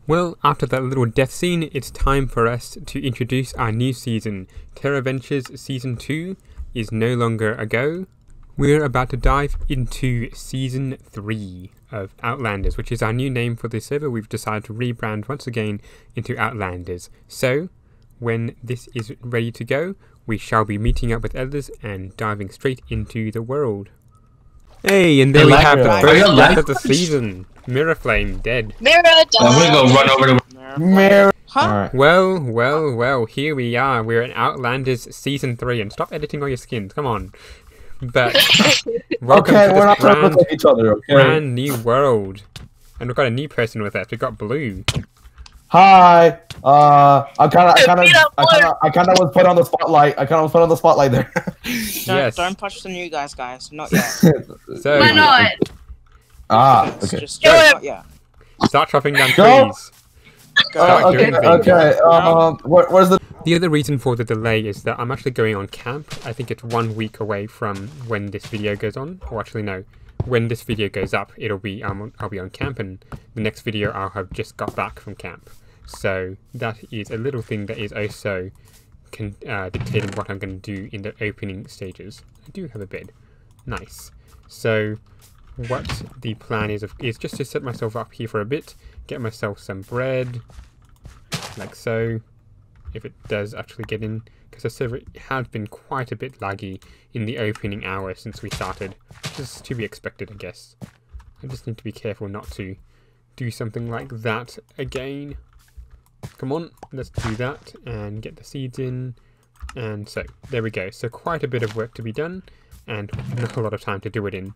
Well, after that little death scene, it's time for us to introduce our new season. Terra Ventures Season 2 is no longer a go. We're about to dive into Season 3 of Outlanders, which is our new name for this server. We've decided to rebrand once again into Outlanders. So, when this is ready to go, we shall be meeting up with others and diving straight into the world. Hey, and there we have the first death of the season. Mirror Flame dead. Mirror died. I'm gonna go run over to Mirror. Huh? Alright. Well, here we are. We're in Outlanders Season 3, and stop editing all your skins, come on. But, welcome to We're this not gonna look at each other, okay? brand new world. And we've got a new person with us. We've got Blue. Hi. I kind of was put on the spotlight. There. Yes. Don't touch the new guys, not yet. So, Why not? Okay. Just Go. not yet. start chopping down Go. trees. Start doing things. Where's the? The other reason for the delay is that I'm actually going on camp. I think it's 1 week away from when this video goes on. Or actually, no. When this video goes up, it'll be I'll be on camp, and the next video I'll have just got back from camp. So that is a little thing that is also dictating what I'm going to do in the opening stages. I do have a bed. Nice. So what the plan is just to set myself up here for a bit, get myself some bread, like so, if it does actually get in, because the server has been quite a bit laggy in the opening hour since we started, which is to be expected, I guess. I just need to be careful not to do something like that again. Come on, let's do that and get the seeds in. And so, there we go. So quite a bit of work to be done, and not a lot of time to do it in.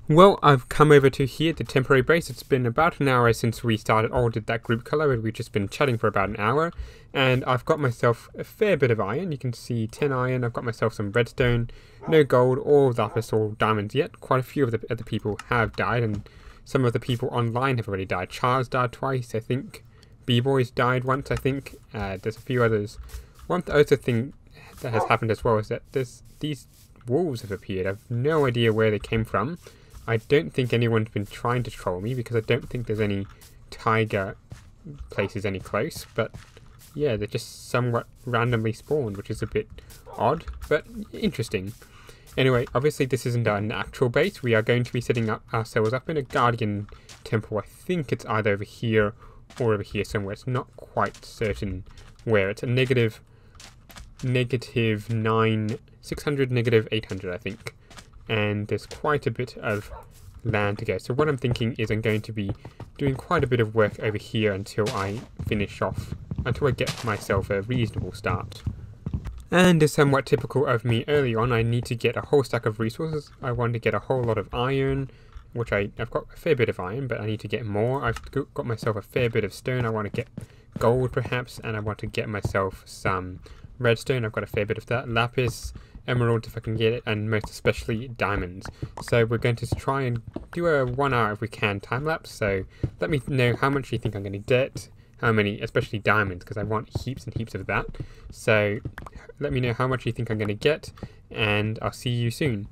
Well, I've come over to here, the temporary base. It's been about an hour since we did that group colour, and we've just been chatting for about an hour. And I've got myself a fair bit of iron. You can see 10 iron. I've got myself some redstone, no gold or lapis or diamonds yet. Quite a few of the other people have died, and some of the people online have already died. Charles died twice, I think. B-Boys died once, I think. There's a few others. One other thing that has happened as well is that these wolves have appeared. I've no idea where they came from. I don't think anyone's been trying to troll me, because I don't think there's any tiger places any close, but yeah, they're just somewhat randomly spawned, which is a bit odd, but interesting. Anyway, obviously this isn't an actual base. We are going to be setting ourselves up in a guardian temple. I think it's either over here or over here somewhere. It's not quite certain where. It's a negative 9, 600, negative 800, I think. And there's quite a bit of land to go. So what I'm thinking is I'm going to be doing quite a bit of work over here until I get myself a reasonable start. And as somewhat typical of me early on, I need to get a whole stack of resources. I want to get a whole lot of iron, which I've got a fair bit of iron, but I need to get more. I've got myself a fair bit of stone. I want to get gold perhaps, and I want to get myself some redstone. I've got a fair bit of that. Lapis, emerald if I can get it, and most especially diamonds. So we're going to try and do a 1 hour if we can time lapse. So let me know how much you think I'm going to get, how many, especially diamonds, because I want heaps and heaps of that. So let me know how much you think I'm going to get, and I'll see you soon.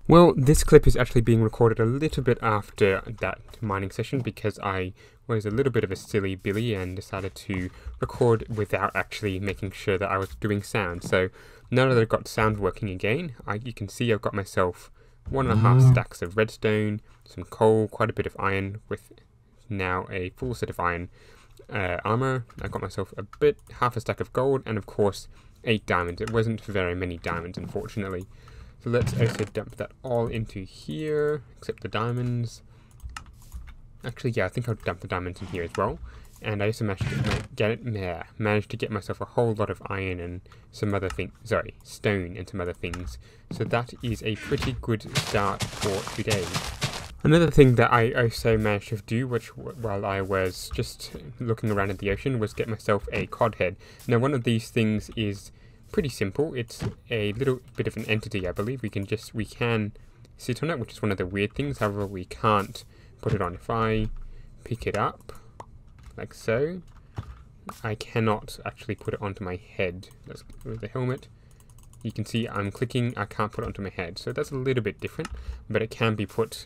Well, this clip is actually being recorded a little bit after that mining session because I was a little bit of a silly Billy and decided to record without actually making sure that I was doing sound. So now that I've got sound working again, you can see I've got myself 1.5 stacks of redstone, some coal, quite a bit of iron with now a full set of iron armor. I got myself half a stack of gold, and of course 8 diamonds. It wasn't very many diamonds, unfortunately. So let's also dump that all into here, except the diamonds. Actually, yeah, I think I'll dump the diamonds in here as well. And I also managed to get myself a whole lot of iron and some other things, stone and some other things. So that is a pretty good start for today. Another thing that I also managed to do, while I was just looking around at the ocean, was get myself a cod head. Now, one of these things is pretty simple. It's a little bit of an entity, I believe. We can sit on it, which is one of the weird things. However, we can't put it on. If I pick it up, like so, I cannot actually put it onto my head. Let's go with the helmet. You can see I'm clicking, I can't put it onto my head. So that's a little bit different, but it can be put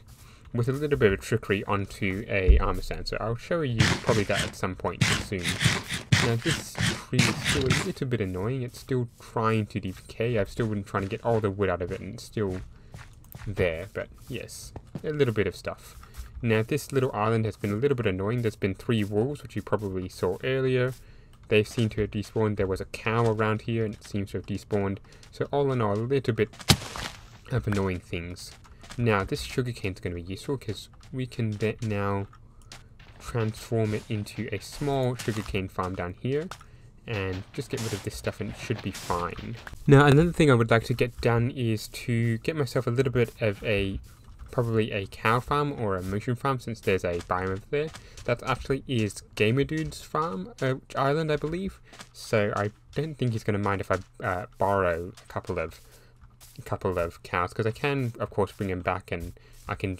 with a little bit of trickery onto a armor stand. So I'll show you probably that at some point soon. Now this tree is still a little bit annoying. It's still trying to decay. I've still been trying to get all the wood out of it and it's still there. But yes, a little bit of stuff. Now this little island has been a little bit annoying. There's been 3 wolves, which you probably saw earlier. They seem to have despawned. There was a cow around here and it seems to have despawned. So all in all, a little bit of annoying things. Now this sugarcane is going to be useful because we can now transform it into a small sugarcane farm down here and just get rid of this stuff and it should be fine. Now another thing I would like to get done is to get myself a little bit of probably a cow farm or a mushroom farm, since there's a biome over there. That actually is Gamer Dude's farm, island, I believe. So I don't think he's going to mind if I borrow a couple of cows, because I can of course bring him back and I can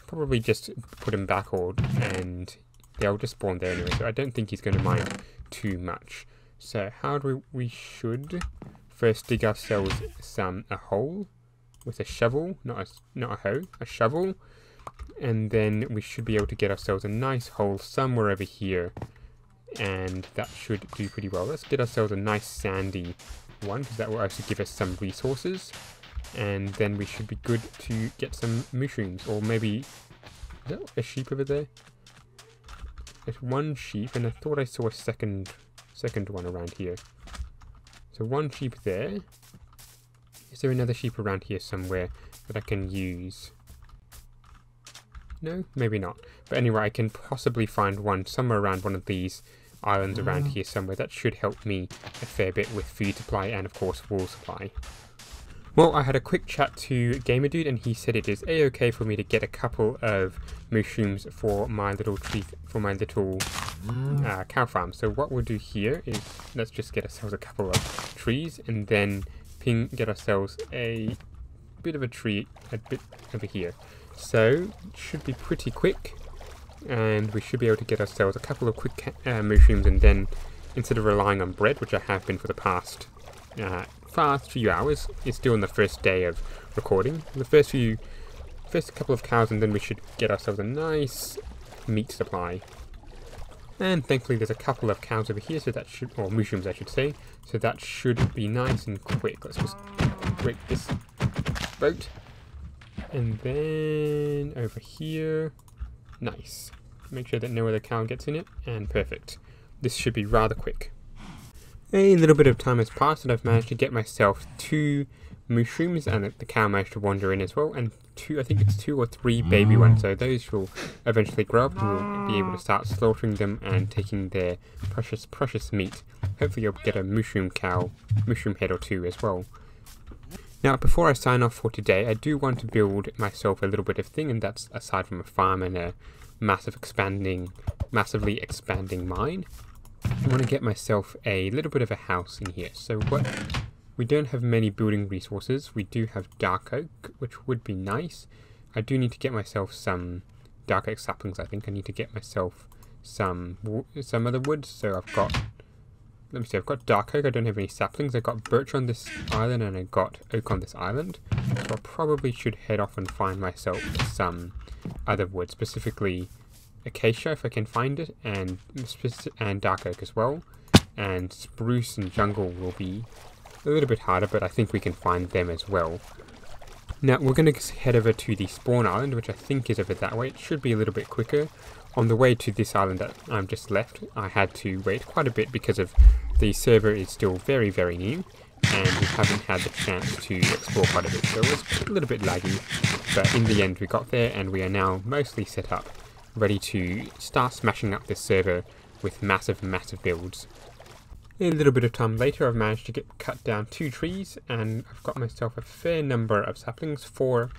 probably just put him back and they'll just spawn there anyway, so I don't think he's going to mind too much. So how do we should first dig ourselves a hole with a shovel, not a hoe, a shovel, and then we should be able to get ourselves a nice hole somewhere over here, and that should do pretty well. Let's get ourselves a nice sandy one, because that will also give us some resources, and then we should be good to get some mushrooms. Or maybe, is that a sheep over there? There's 1 sheep, and I thought I saw a second one around here. So 1 sheep there. Is there another sheep around here somewhere that I can use? No, maybe not. But anyway, I can possibly find one somewhere around one of these islands around here somewhere. That should help me a fair bit with food supply and of course wool supply. Well, I had a quick chat to Gamer Dude and he said it is a-okay for me to get a couple of mushrooms for my little cow farm. So what we'll do here is let's just get ourselves a couple of trees and then get ourselves a bit of a tree a bit over here. So it should be pretty quick. And we should be able to get ourselves a couple of quick mushrooms, and then instead of relying on bread, which I have been for the past few hours, it's still on the first day of recording, the first couple of cows, and then we should get ourselves a nice meat supply. And thankfully there's a couple of cows over here, so that should, or mushrooms I should say, so that should be nice and quick. Let's just break this boat. And then over here, nice. Make sure that no other cow gets in it, and perfect. This should be rather quick. A little bit of time has passed and I've managed to get myself 2 mushrooms, and the cow managed to wander in as well, and I think it's 2 or 3 baby ones, so those will eventually grow up and we'll be able to start slaughtering them and taking their precious meat. Hopefully you'll get a mushroom head or 2 as well. Now, before I sign off for today, I do want to build myself a little bit of thing, and that's aside from a farm and a massively expanding mine. I want to get myself a little bit of a house in here. So we don't have many building resources. We do have dark oak, which would be nice. I do need to get myself some dark oak saplings. I think I need to get myself some other wood. So I've got, let me see, I've got dark oak. I don't have any saplings. I got birch on this island and I got oak on this island. So I probably should head off and find myself some other wood, specifically acacia if I can find it, and dark oak as well. And spruce and jungle will be a little bit harder, but I think we can find them as well. Now we're going to head over to the spawn island, which I think is over that way. It should be a little bit quicker. On the way to this island that I've just left, I had to wait quite a bit because of the server is still very, very new, and we haven't had the chance to explore quite a bit, so it was a little bit laggy. But in the end we got there, and we are now mostly set up, ready to start smashing up this server with massive, massive builds. A little bit of time later, I've managed to cut down 2 trees, and I've got myself a fair number of saplings. 4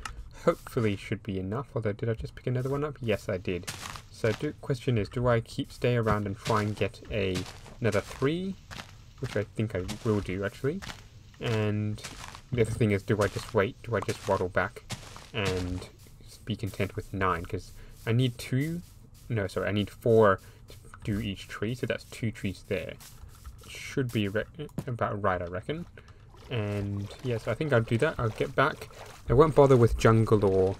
hopefully should be enough, although did I just pick another one up? Yes, I did. So the question is, do I stay around and try and get another 3? Which I think I will do, actually. And the other thing is, do I just wait? Do I just waddle back and be content with 9? Because I need 4 to do each tree, so that's 2 trees there. Should be about right, I reckon. And yes, I think I'll do that. I'll get back. I won't bother with jungle or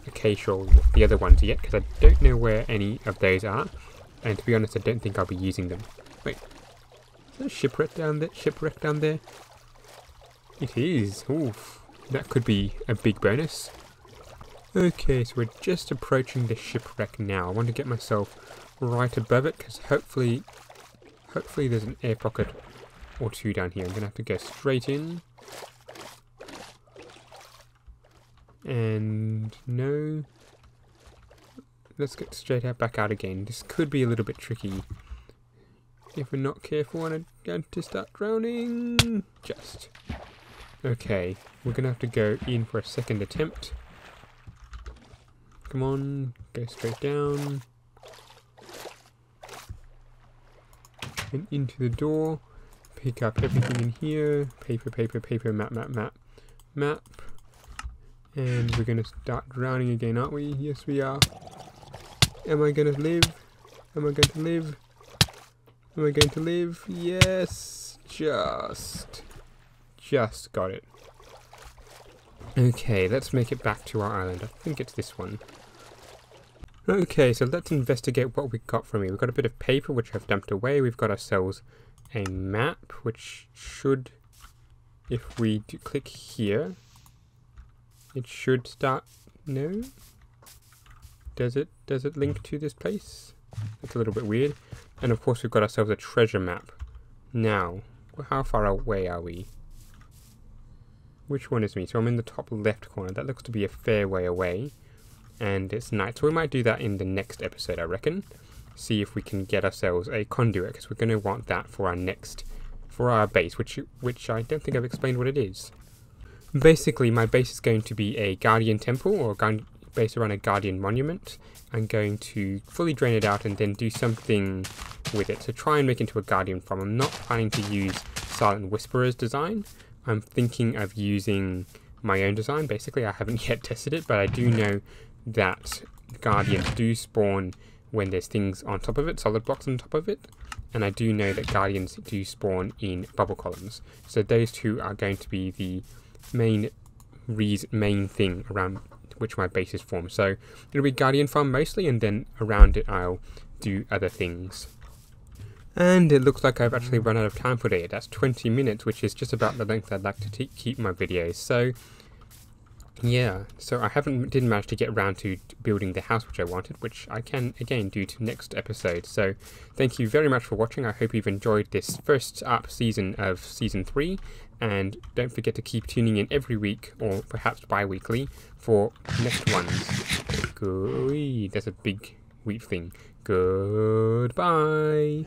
acacia or the other ones yet, because I don't know where any of those are, and to be honest, I don't think I'll be using them. Wait, is there a shipwreck down there? It is. Oof, that could be a big bonus. Okay, so we're just approaching the shipwreck now. I want to get myself right above it, because hopefully there's an air pocket or 2 down here. I'm going to have to go straight in. And no. Let's get straight back out again. This could be a little bit tricky if we're not careful, and I'm going to start drowning. Just. Okay, we're going to have to go in for a second attempt. Come on, go straight down. And into the door, pick up everything in here, paper, map, and we're gonna start drowning again, aren't we? Yes, we are. Am I gonna live? Am I going to live? Yes, just got it. Okay, let's make it back to our island. I think it's this one. Okay, so let's investigate what we got from here. We've got a bit of paper, which I've dumped away. We've got ourselves a map, which should, if we click here, it should start. No? Does it link to this place? It's a little bit weird. And of course we've got ourselves a treasure map. Now, how far away are we? Which one is me? So I'm in the top left corner. That looks to be a fair way away. And it's night, so we might do that in the next episode, I reckon. See if we can get ourselves a conduit, because we're going to want that for our base, which I don't think I've explained what it is. Basically, my base is going to be a guardian temple, or based around a guardian monument. I'm going to fully drain it out and then do something with it. So try and make it into a guardian farm. I'm not planning to use Silent Whisperer's design. I'm thinking of using my own design. Basically, I haven't yet tested it, but I do know that guardians do spawn when there's things on top of it, solid blocks on top of it, and I do know that guardians do spawn in bubble columns. So those 2 are going to be the main thing around which my base is formed. So it'll be guardian farm mostly, and then around it I'll do other things. And it looks like I've actually run out of time for today. That's 20 minutes, which is just about the length I'd like to keep my videos. So yeah, so I didn't manage to get around to building the house which I wanted, which I can again do to next episode. So thank you very much for watching. I hope you've enjoyed this first up season of season 3, and don't forget to keep tuning in every week, or perhaps bi-weekly, for next ones. There's a big weep thing. Goodbye.